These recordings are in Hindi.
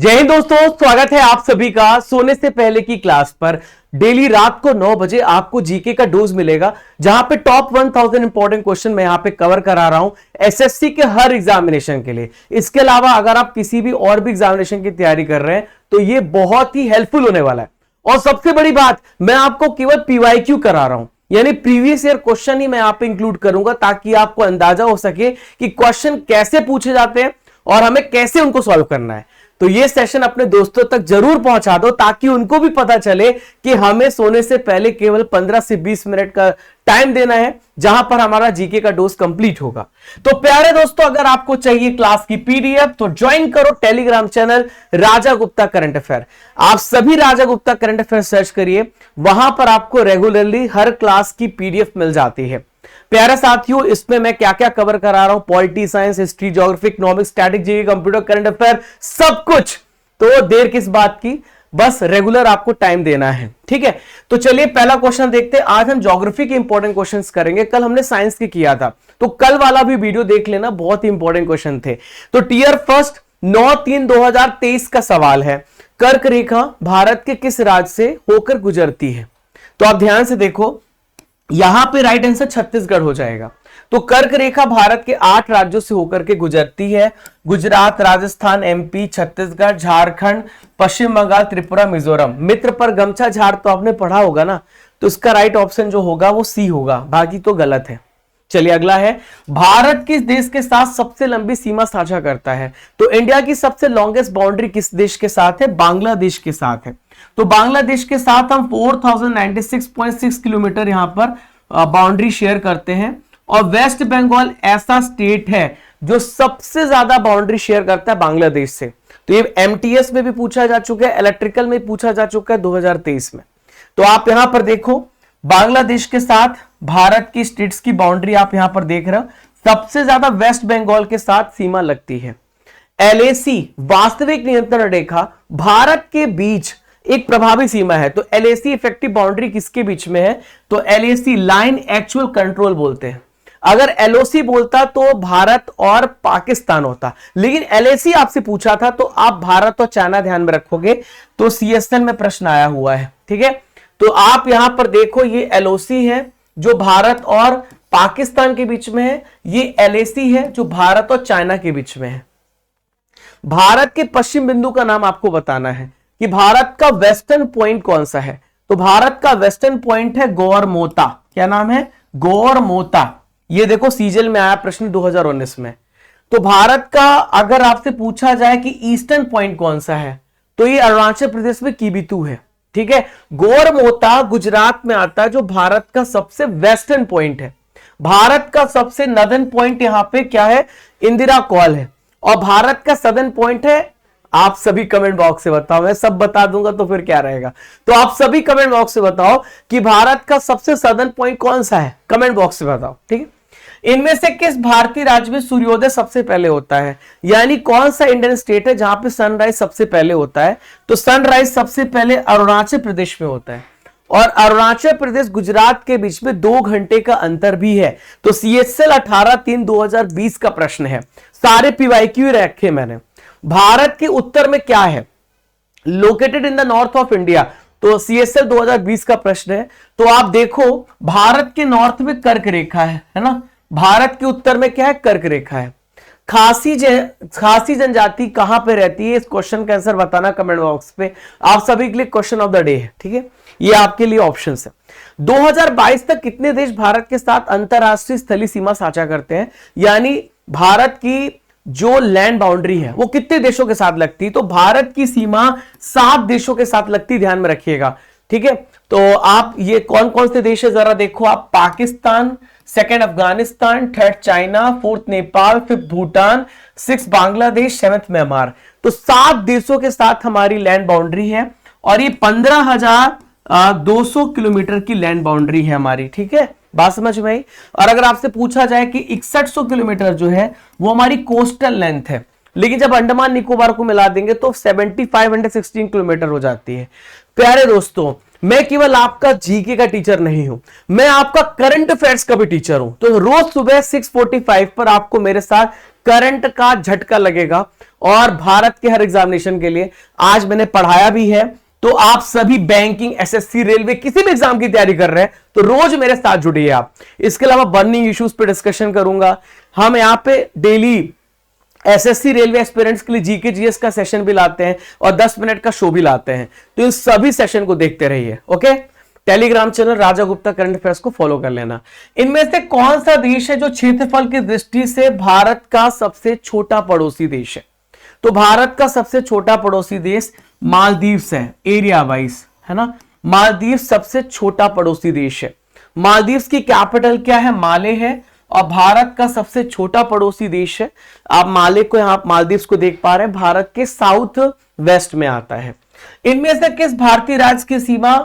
जय हिंद दोस्तों, स्वागत है आप सभी का सोने से पहले की क्लास पर। डेली रात को 9 बजे आपको जीके का डोज मिलेगा, जहां पे टॉप 1000 इंपॉर्टेंट क्वेश्चन मैं यहां पे कवर करा रहा हूं एसएससी के हर एग्जामिनेशन के लिए। इसके अलावा अगर आप किसी भी और भी एग्जामिनेशन की तैयारी कर रहे हैं तो ये बहुत ही हेल्पफुल होने वाला है। और सबसे बड़ी बात, मैं आपको केवल पीवाईक्यू करा रहा हूं, यानी प्रीवियस ईयर क्वेश्चन ही मैं यहां पे इंक्लूड करूंगा, ताकि आपको अंदाजा हो सके कि क्वेश्चन कैसे पूछे जाते हैं और हमें कैसे उनको सॉल्व करना है। तो ये सेशन अपने दोस्तों तक जरूर पहुंचा दो, ताकि उनको भी पता चले कि हमें सोने से पहले केवल 15 से 20 मिनट का टाइम देना है, जहां पर हमारा जीके का डोज कंप्लीट होगा। तो प्यारे दोस्तों, अगर आपको चाहिए क्लास की पीडीएफ तो ज्वाइन करो टेलीग्राम चैनल राजा गुप्ता करंट अफेयर। आप सभी राजा गुप्ता करंट अफेयर सर्च करिए, वहां पर आपको रेगुलरली हर क्लास की पीडीएफ मिल जाती है। प्यारे साथियों, इसमें मैं क्या क्या कवर करा रहा हूं, polity, science, history, geography, economics, static, GK, computer, current affair, सब कुछ। तो देर किस बात की, बस रेगुलर आपको टाइम देना है, ठीक है। तो चलिए पहला क्वेश्चन देखते हैं। आज हम ज्योग्राफी के इंपॉर्टेंट क्वेश्चंस करेंगे। कल हमने साइंस के किया था, तो कल वाला भी वीडियो देख लेना, बहुत ही इंपॉर्टेंट क्वेश्चन थे। तो टीयर फर्स्ट 9/3/2023 का सवाल है, कर्क रेखा भारत के किस राज्य से होकर गुजरती है? तो आप ध्यान से देखो, यहां पे राइट आंसर छत्तीसगढ़ हो जाएगा। तो कर्क रेखा भारत के 8 राज्यों से होकर के गुजरती है। गुजरात, राजस्थान, एमपी, छत्तीसगढ़, झारखंड, पश्चिम बंगाल, त्रिपुरा, मिजोरम। मित्र पर गमछा झाड़ तो आपने पढ़ा होगा ना, तो इसका राइट ऑप्शन जो होगा वो सी होगा, बाकी तो गलत है। चलिए अगला है, भारत किस देश के साथ सबसे लंबी सीमा साझा करता है? तो इंडिया की सबसे लॉन्गेस्ट बाउंड्री किस देश के साथ है? बांग्लादेश के साथ है। तो बांग्लादेश के साथ हम 4096.6 किलोमीटर यहां पर बाउंड्री शेयर करते हैं। और वेस्ट बंगाल ऐसा स्टेट है जो सबसे ज्यादा बाउंड्री शेयर करता है बांग्लादेश से। तो ये एमटीएस में भी पूछा जा चुका है, इलेक्ट्रिकल में पूछा जा चुका है 2023 में। तो आप यहां पर देखो, बांग्लादेश के साथ भारत की स्टेट्स की बाउंड्री आप यहां पर देख रहे हो, सबसे ज्यादा वेस्ट बंगाल के साथ सीमा लगती है। एलएसी वास्तविक नियंत्रण रेखा भारत के बीच एक प्रभावी सीमा है। तो एलएसी इफेक्टिव बाउंड्री किसके बीच में है? तो एलएसी लाइन एक्चुअल कंट्रोल बोलते हैं। अगर एलओसी बोलता तो भारत और पाकिस्तान होता, लेकिन एलएसी आपसे पूछा था तो आप भारत और चाइना ध्यान में रखोगे। तो सीएसएन में प्रश्न आया हुआ है, ठीक है। तो आप यहां पर देखो, ये एलओसी है जो भारत और पाकिस्तान के बीच में है, ये एलएसी है जो भारत और चाइना के बीच में है। भारत के पश्चिम बिंदु का नाम आपको बताना है कि भारत का वेस्टर्न पॉइंट कौन सा है। तो भारत का वेस्टर्न पॉइंट है गौरमोता। क्या नाम है? गौरमोता। ये देखो सीजल में आया प्रश्न 2019 में। तो भारत का अगर आपसे पूछा जाए कि ईस्टर्न पॉइंट कौन सा है, तो ये अरुणाचल प्रदेश में कीबितू है, ठीक है। गौरमोता गुजरात में आता है, जो भारत का सबसे वेस्टर्न पॉइंट है। भारत का सबसे नदर्न पॉइंट यहां पे क्या है? इंदिरा कॉल है। और भारत का सदर्न पॉइंट है, आप सभी कमेंट बॉक्स से बताओ, मैं सब बता दूंगा तो फिर क्या रहेगा। तो आप सभी कमेंट बॉक्स से बताओ कि भारत का सबसे सदर्न पॉइंट कौन सा है, कमेंट बॉक्स से बताओ, ठीक है। इनमें से किस भारतीय राज्य में सूर्योदय सबसे पहले होता है? यानी कौन सा इंडियन स्टेट है जहां पे सनराइज सबसे पहले होता है? तो सनराइज सबसे पहले अरुणाचल प्रदेश में होता है। और अरुणाचल प्रदेश गुजरात के बीच में 2 घंटे का अंतर भी है। तो सीएचएल 18/3/2020 का प्रश्न है, सारे पीवाईक्यू रखे मैंने। भारत के उत्तर में क्या है? Located in the north of India. तो सीएसएल 2020 का प्रश्न है। तो आप देखो, भारत के नॉर्थ में कर्क रेखा है ना। भारत के उत्तर में क्या है? कर्क रेखा है। खासी जनजाति कहां पे रहती है? इस क्वेश्चन का आंसर बताना कमेंट बॉक्स पे। आप सभी के लिए क्वेश्चन ऑफ द डे है, ठीक है। ये आपके लिए ऑप्शन है। 2022 तक कितने देश भारत के साथ अंतरराष्ट्रीय स्थलीय सीमा साझा करते हैं? यानी भारत की जो लैंड बाउंड्री है वो कितने देशों के साथ लगती है? तो भारत की सीमा 7 देशों के साथ लगती, ध्यान में रखिएगा, ठीक है। तो आप ये कौन कौन से देश है जरा देखो आप। Pakistan, second Afghanistan, third China, fourth Nepal, fifth Bhutan, 6 Bangladesh, 7th Myanmar. तो 7 देशों के साथ हमारी लैंड बाउंड्री है। और ये 15,200 किलोमीटर की लैंड बाउंड्री है हमारी, ठीक है। बात समझ में आई? और अगर आपसे पूछा जाए कि 6100 किलोमीटर जो है वो हमारी कोस्टल लेंथ है, लेकिन जब अंडमान निकोबार को मिला देंगे तो 7516 किलोमीटर हो जाती है। प्यारे दोस्तों, मैं केवल आपका जीके का टीचर नहीं हूं, मैं आपका करंट अफेयर्स का भी टीचर हूं। तो रोज सुबह 6:45 पर आपको मेरे साथ करंट का झटका लगेगा। और भारत के हर एग्जामिनेशन के लिए आज मैंने पढ़ाया भी है। तो आप सभी बैंकिंग, एसएससी, रेलवे, किसी भी एग्जाम की तैयारी कर रहे हैं तो रोज मेरे साथ जुड़िए आप। इसके अलावा बर्निंग इश्यूज पे डिस्कशन करूंगा। हम यहां पे डेली एसएससी, रेलवे एस्पिरेंट्स के लिए जीके जीएस का सेशन भी लाते हैं और 10 मिनट का शो भी लाते हैं। तो इन सभी सेशन को देखते रहिए। ओके, टेलीग्राम चैनल राजा गुप्ता करंट अफेयर्स को फॉलो कर लेना। इनमें से कौन सा देश है जो क्षेत्रफल की दृष्टि से भारत का सबसे छोटा पड़ोसी देश है? तो भारत का सबसे छोटा पड़ोसी देश मालदीव्स है, एरिया वाइज, है ना। मालदीव्स सबसे छोटा पड़ोसी देश है। मालदीव्स की कैपिटल क्या है? माले है। और भारत का सबसे छोटा पड़ोसी देश है। आप माले को, यहां मालदीव्स को देख पा रहे हैं, भारत के साउथ वेस्ट में आता है। इनमें से किस भारतीय राज्य की सीमा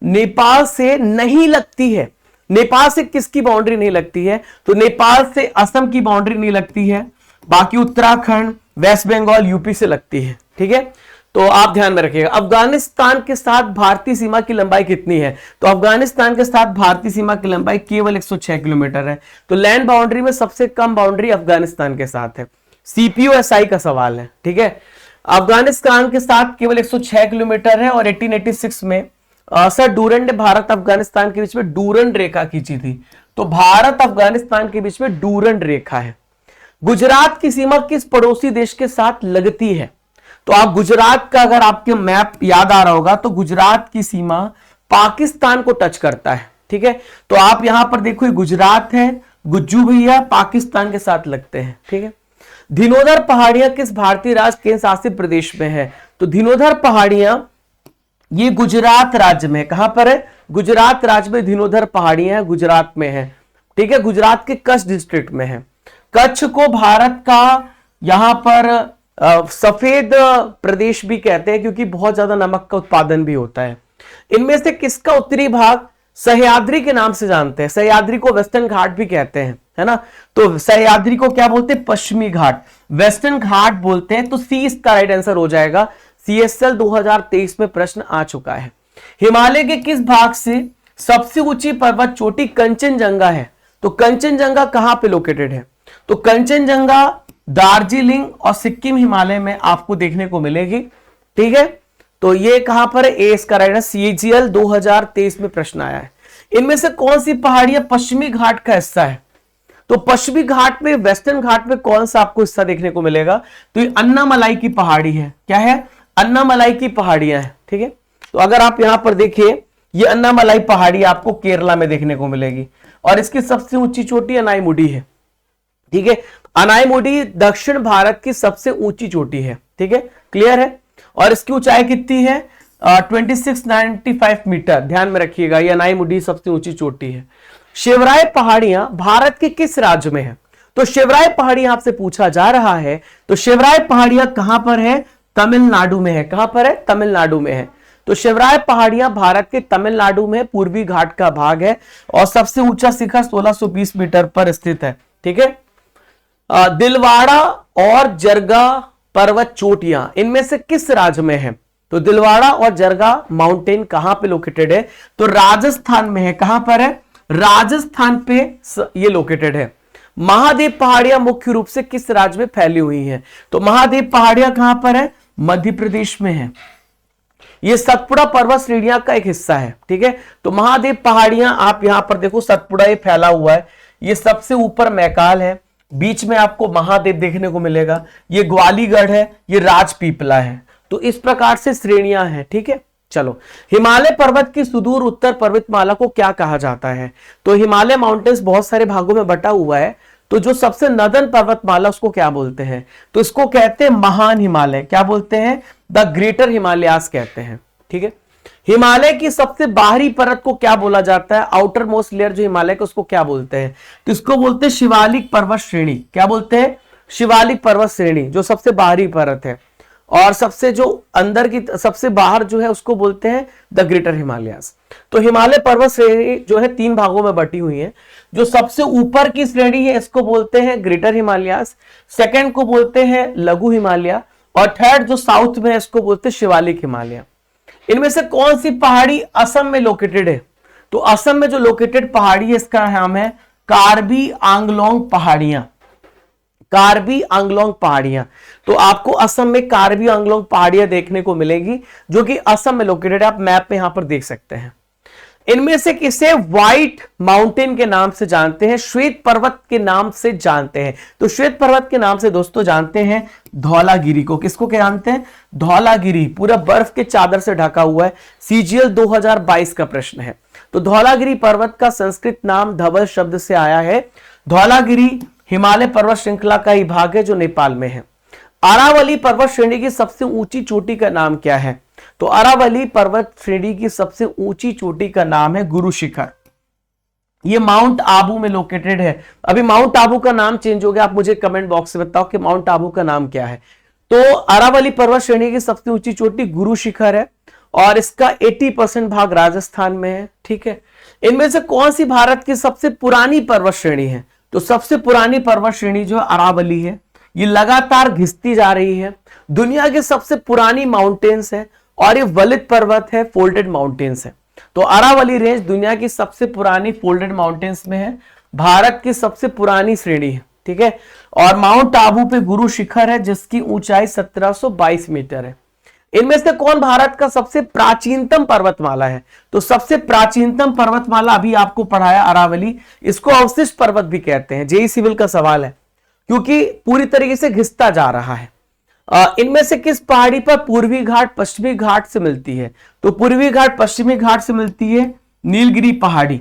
नेपाल से नहीं लगती है? नेपाल से किसकी बाउंड्री नहीं लगती है? तो नेपाल से असम की बाउंड्री नहीं लगती है, बाकी उत्तराखंड, वेस्ट बंगाल, यूपी से लगती है। ठीक है, तो आप ध्यान में रखिएगा। अफगानिस्तान के साथ भारतीय सीमा की लंबाई कितनी है? तो अफगानिस्तान के साथ भारतीय सीमा की लंबाई केवल 106 किलोमीटर है। तो लैंड बाउंड्री में सबसे कम बाउंड्री अफगानिस्तान के साथ है। सीपीओएसआई का सवाल है। ठीक है, अफगानिस्तान के साथ केवल 106 किलोमीटर है। और 1886 में सर डूरंड ने भारत अफगानिस्तान के बीच में डूरंड रेखा खींची थी। तो भारत अफगानिस्तान के बीच में डूरंड रेखा है। गुजरात की सीमा किस पड़ोसी देश के साथ लगती है? तो आप गुजरात का, अगर आपके मैप याद आ रहा होगा, तो गुजरात की सीमा पाकिस्तान को टच करता है। ठीक है, तो आप यहां पर देखो, गुजरात है, गुज्जू भैया पाकिस्तान के साथ लगते हैं। ठीक है, धीनोधर पहाड़ियां किस भारतीय राज्य केंद्र शासित प्रदेश में है? तो धीनोधर पहाड़ियां ये गुजरात राज्य में, कहां पर है? गुजरात राज्य में धीनोधर पहाड़ियां है, गुजरात में है। ठीक है, गुजरात के कच्छ डिस्ट्रिक्ट में है। कच्छ को भारत का यहां पर सफेद प्रदेश भी कहते हैं, क्योंकि बहुत ज्यादा नमक का उत्पादन भी होता है। इनमें से किसका उत्तरी भाग सह्याद्री के नाम से जानते हैं? सह्याद्री को वेस्टर्न घाट भी कहते हैं, है ना। तो सह्याद्री को क्या बोलते हैं? पश्चिमी घाट, वेस्टर्न घाट बोलते हैं। तो सी इसका राइट आंसर हो जाएगा। CSL 2023 में प्रश्न आ चुका है। हिमालय के किस भाग से सबसे ऊंची पर्वत चोटी कंचनजंगा है? तो कंचनजंगा कहां पे लोकेटेड है? तो कंचनजंगा दार्जिलिंग और सिक्किम हिमालय में आपको देखने को मिलेगी। ठीक है, तो ये कहां पर है? ए इसका राइट है। CGL 2023 में प्रश्न आया है। इनमें से कौन सी पहाड़ियां पश्चिमी घाट का हिस्सा है? तो पश्चिमी घाट में, वेस्टर्न घाट में कौन सा आपको हिस्सा देखने को मिलेगा? तो ये अन्नामलाई की पहाड़ी है। क्या है? अन्नामलाई की पहाड़ियां है। ठीक है, तो अगर आप यहां पर देखिए, ये अन्नामलाई पहाड़ी आपको केरला में देखने को मिलेगी। और इसकी सबसे ऊंची चोटी अनाईमुडी है। ठीक है, अनाईमुडी दक्षिण भारत की सबसे ऊंची चोटी है। ठीक है, क्लियर है। और इसकी ऊंचाई कितनी है? 2695 मीटर। ध्यान में रखिएगा, ये अनाईमुडी सबसे ऊंची चोटी है। शिवराय पहाड़ियां भारत के किस राज्य में है? तो शिवराय पहाड़ियां आपसे पूछा जा रहा है। तो शिवराय पहाड़ियां कहां पर है? तमिलनाडु में है। कहां पर है? तमिलनाडु में है। तो शिवराय पहाड़ियां भारत के तमिलनाडु में पूर्वी घाट का भाग है। और सबसे ऊंचा शिखर 1620 मीटर पर स्थित है। ठीक है, दिलवाड़ा और जरगा पर्वत चोटियां इनमें से किस राज्य में है? तो दिलवाड़ा और जरगा माउंटेन कहां पे लोकेटेड है? तो राजस्थान में है। कहां पर है? राजस्थान पे ये लोकेटेड है। महादेव पहाड़ियां मुख्य रूप से किस राज्य में फैली हुई हैं? तो महादेव पहाड़ियां कहां पर है? मध्य प्रदेश में है। ये सतपुड़ा पर्वत श्रेणियां का एक हिस्सा है। ठीक है, तो महादेव पहाड़ियां आप यहां पर देखो, सतपुड़ा ये फैला हुआ है। ये सबसे ऊपर मैकाल है, बीच में आपको महादेव देखने को मिलेगा। ये ग्वालीगढ़ है, ये राजपीपला है। तो इस प्रकार से श्रेणियां हैं। ठीक है, चलो, हिमालय पर्वत की सुदूर उत्तर पर्वतमाला को क्या कहा जाता है? तो हिमालय माउंटेन्स बहुत सारे भागों में बटा हुआ है। तो जो सबसे नदन पर्वतमाला उसको क्या बोलते हैं? तो इसको कहते हैं महान हिमालय। क्या बोलते हैं? द ग्रेटर हिमालयास कहते हैं। ठीक है, हिमालय की सबसे बाहरी परत को क्या बोला जाता है? आउटर मोस्ट लेयर जो हिमालय का, उसको क्या बोलते हैं? तो इसको बोलते हैं शिवालिक पर्वत श्रेणी। क्या बोलते हैं? शिवालिक पर्वत श्रेणी, जो सबसे बाहरी परत है। और सबसे जो अंदर की, सबसे बाहर जो है, उसको बोलते हैं द ग्रेटर हिमालयास। तो हिमालय पर्वत श्रेणी जो है 3 भागों में बटी हुई है। जो सबसे ऊपर की श्रेणी है इसको बोलते हैं ग्रेटर हिमालयास, सेकंड को बोलते हैं लघु हिमालय, और थर्ड जो साउथ में है इसको बोलते हैं शिवालिक हिमालय। इनमें से कौन सी पहाड़ी असम में लोकेटेड है? तो असम में जो लोकेटेड पहाड़ी है इसका नाम है कार्बी आंगलोंग पहाड़ियां। कार्बी आंगलोंग पहाड़ियां। तो आपको असम में कार्बी आंगलोंग पहाड़ियां देखने को मिलेगी जो कि असम में लोकेटेड है। आप मैप में यहां पर देख सकते हैं। इनमें से किसे व्हाइट माउंटेन के नाम से जानते हैं, श्वेत पर्वत के नाम से जानते हैं? तो श्वेत पर्वत के नाम से दोस्तों जानते हैं धौलागिरी को। किसको क्या जानते हैं? धौलागिरी। पूरा बर्फ के चादर से ढका हुआ है। सीजीएल 2022 का प्रश्न है। तो धौलागिरी पर्वत का संस्कृत नाम धवल शब्द से आया है। धौलागिरी हिमालय पर्वत श्रृंखला का ही भाग है जो नेपाल में है। अरावली पर्वत श्रेणी की सबसे ऊंची चोटी का नाम क्या है? तो अरावली पर्वत श्रेणी की सबसे ऊंची चोटी का नाम है गुरु शिखर। ये माउंट आबू में लोकेटेड है। अभी माउंट आबू का नाम चेंज हो गया, आप मुझे कमेंट बॉक्स से बताओ कि माउंट आबू का नाम क्या है। तो अरावली पर्वत श्रेणी की सबसे ऊंची चोटी गुरु शिखर है और इसका 80% भाग राजस्थान में है। ठीक है। इनमें से कौन सी भारत की सबसे पुरानी पर्वत श्रेणी है? तो सबसे पुरानी पर्वत श्रेणी जो अरावली है, ये लगातार घिसती जा रही है। दुनिया की सबसे पुरानी माउंटेन्स है और ये वलित पर्वत है, फोल्डेड माउंटेन्स है। तो अरावली रेंज दुनिया की सबसे पुरानी फोल्डेड माउंटेन्स में है, भारत की सबसे पुरानी श्रेणी है। ठीक है। और माउंट आबू पे गुरु शिखर है जिसकी ऊंचाई 1722 मीटर है। इनमें से कौन भारत का सबसे प्राचीनतम पर्वतमाला है? तो सबसे प्राचीनतम पर्वतमाला अभी आपको पढ़ाया अरावली, इसको अवशिष्ट पर्वत भी कहते हैं। जेई सिविल का सवाल है क्योंकि पूरी तरीके से घिसता जा रहा है। इनमें से किस पहाड़ी पर पूर्वी घाट पश्चिमी घाट से मिलती है? तो पूर्वी घाट पश्चिमी घाट से मिलती है नीलगिरी पहाड़ी।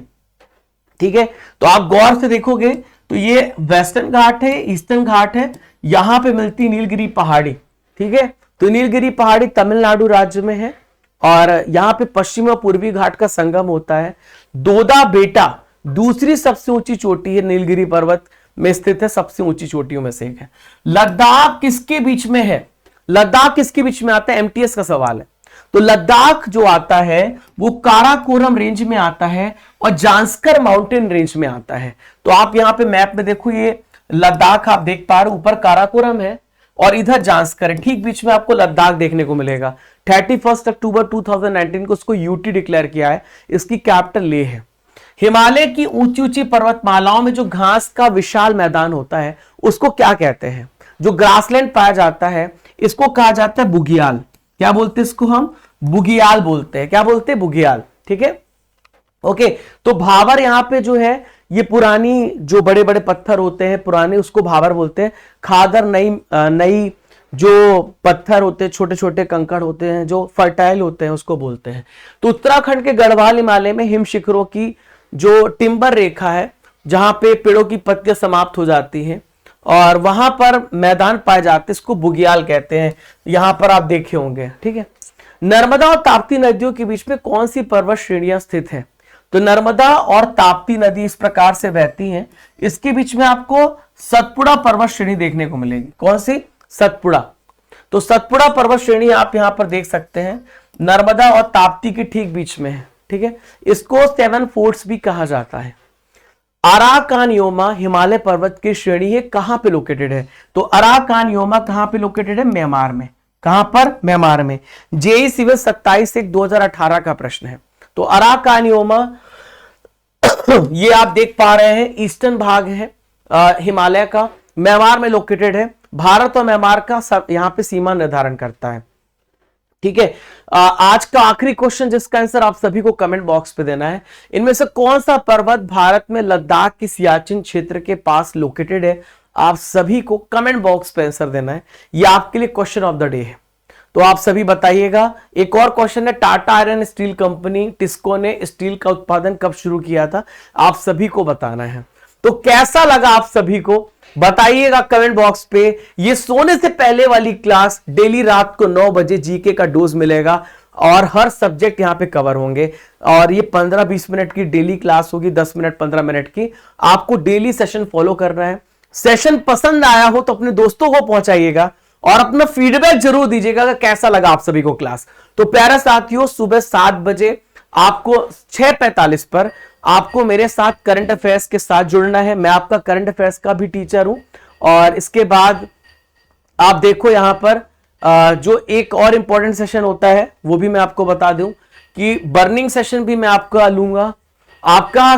ठीक है। तो आप गौर से देखोगे तो ये वेस्टर्न घाट है, ईस्टर्न घाट है, यहां पे मिलती नीलगिरी पहाड़ी। ठीक है। तो नीलगिरी पहाड़ी तमिलनाडु राज्य में है और यहां पे पश्चिमी और पूर्वी घाट का संगम होता है। दोदा बेटा दूसरी सबसे ऊंची चोटी है, नीलगिरी पर्वत में स्थित है, सबसे ऊंची चोटियों में से एक है। लद्दाख किसके बीच में है? लद्दाख किसके बीच में आता है? एमटीएस का सवाल है। तो लद्दाख जो आता है वो काराकोरम रेंज में आता है और जांस्कर माउंटेन रेंज में आता है। तो आप यहां पे मैप में देखो, ये लद्दाख आप देख पा रहे हो, ऊपर काराकोरम है और इधर जांस्कर है, ठीक बीच में आपको लद्दाख देखने को मिलेगा। 31 अक्टूबर 2019 को उसको यूटी डिक्लेयर किया है। इसकी कैपिटल लेह है। हिमालय की ऊंची ऊंची पर्वतमालाओं में जो घास का विशाल मैदान होता है उसको क्या कहते हैं? जो ग्रासलैंड पाया जाता है इसको कहा जाता है बुगियाल। क्या बोलते हैं इसको? हम बुगियाल बोलते हैं। क्या बोलते हैं? बुगियाल। ठीक है। ओके। तो भावर यहां पे जो है ये पुरानी जो बड़े बड़े पत्थर होते हैं पुराने, उसको भावर बोलते हैं। खादर नई जो पत्थर होते हैं, छोटे छोटे कंकड़ होते हैं जो फर्टाइल होते हैं, उसको बोलते हैं। तो उत्तराखंड के गढ़वाल हिमालय में हिम शिखरों की जो टिम्बर रेखा है, जहां पे पेड़ों की पत्तियां समाप्त हो जाती हैं और वहां पर मैदान पाए जाते हैं, इसको बुगियाल कहते हैं। यहां पर आप देखे होंगे। ठीक है। नर्मदा और ताप्ती नदियों के बीच में कौन सी पर्वत श्रेणियां स्थित है? तो नर्मदा और ताप्ती नदी इस प्रकार से बहती हैं, इसके बीच में आपको सतपुड़ा पर्वत श्रेणी देखने को मिलेगी। कौन सी? सतपुड़ा। तो सतपुड़ा पर्वत श्रेणी आप यहां पर देख सकते हैं, नर्मदा और ताप्ती के ठीक बीच में है। ठीक है। इसको 7 फोर्ट्स भी कहा जाता है। अराकानयोमा हिमालय पर्वत की श्रेणी है, कहां पे लोकेटेड है? तो अराकानयोमा कहां पे लोकेटेड है? म्यांमार में। कहां पर? म्यांमार में। जेई सिविल 27/1/2018 का प्रश्न है। तो अराकानयोमा ये आप देख पा रहे हैं ईस्टर्न भाग है हिमालय का, म्यांमार में लोकेटेड है। भारत और म्यांमार का यहां पे सीमा निर्धारण करता है। ठीक है। आज का आखिरी क्वेश्चन जिसका आंसर आप सभी को कमेंट बॉक्स पे देना है, इनमें से कौन सा पर्वत भारत में लद्दाख की सियाचिन क्षेत्र के पास लोकेटेड है? आप सभी को कमेंट बॉक्स पे आंसर देना है। ये आपके लिए क्वेश्चन ऑफ द डे है, तो आप सभी बताइएगा। एक और क्वेश्चन है, Tata iron steel company TISCO ने स्टील का उत्पादन कब शुरू किया था? आप सभी को बताना है। तो कैसा लगा आप सभी को बताइएगा कमेंट बॉक्स पे। ये सोने से पहले वाली क्लास डेली रात को 9 बजे जीके का डोज मिलेगा और हर सब्जेक्ट यहां पे कवर होंगे और ये 15-20 मिनट की डेली क्लास होगी, 10 मिनट 15 मिनट की। आपको डेली सेशन फॉलो करना है। सेशन पसंद आया हो तो अपने दोस्तों को पहुंचाइएगा और अपना फीडबैक जरूर दीजिएगा कि कैसा लगा आप सभी को क्लास। तो प्यारे साथियों, सुबह 7 बजे आपको 6:45 पर आपको मेरे साथ करंट अफेयर्स के साथ जुड़ना है। मैं आपका करंट अफेयर्स का भी टीचर हूं। और इसके बाद आप देखो यहां पर जो एक और इंपॉर्टेंट सेशन होता है वो भी मैं आपको बता दूं कि बर्निंग सेशन भी मैं आपका लूंगा, आपका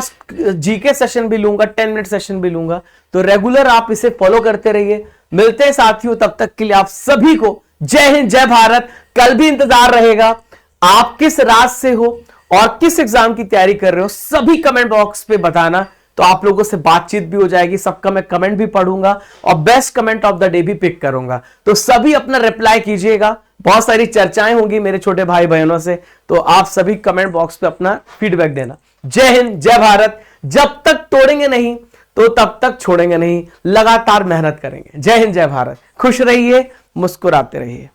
जीके सेशन भी लूंगा, 10 मिनट सेशन भी लूंगा। तो रेगुलर आप इसे फॉलो करते रहिए। मिलते हैं साथियों, तब तक के लिए आप सभी को जय हिंद, जय भारत। कल भी इंतजार रहेगा। आप किस राज्य से हो और किस एग्जाम की तैयारी कर रहे हो, सभी कमेंट बॉक्स पे बताना, तो आप लोगों से बातचीत भी हो जाएगी। सबका मैं कमेंट भी पढ़ूंगा और best comment of the day भी पिक करूंगा। तो सभी अपना रिप्लाई कीजिएगा। बहुत सारी चर्चाएं होंगी मेरे छोटे भाई बहनों से, तो आप सभी कमेंट बॉक्स पे अपना फीडबैक देना। जय हिंद, जय भारत। जब तक तोड़ेंगे नहीं तो तब तक छोड़ेंगे नहीं, लगातार मेहनत करेंगे। जय हिंद, जय भारत। खुश रहिए, मुस्कुराते रहिए।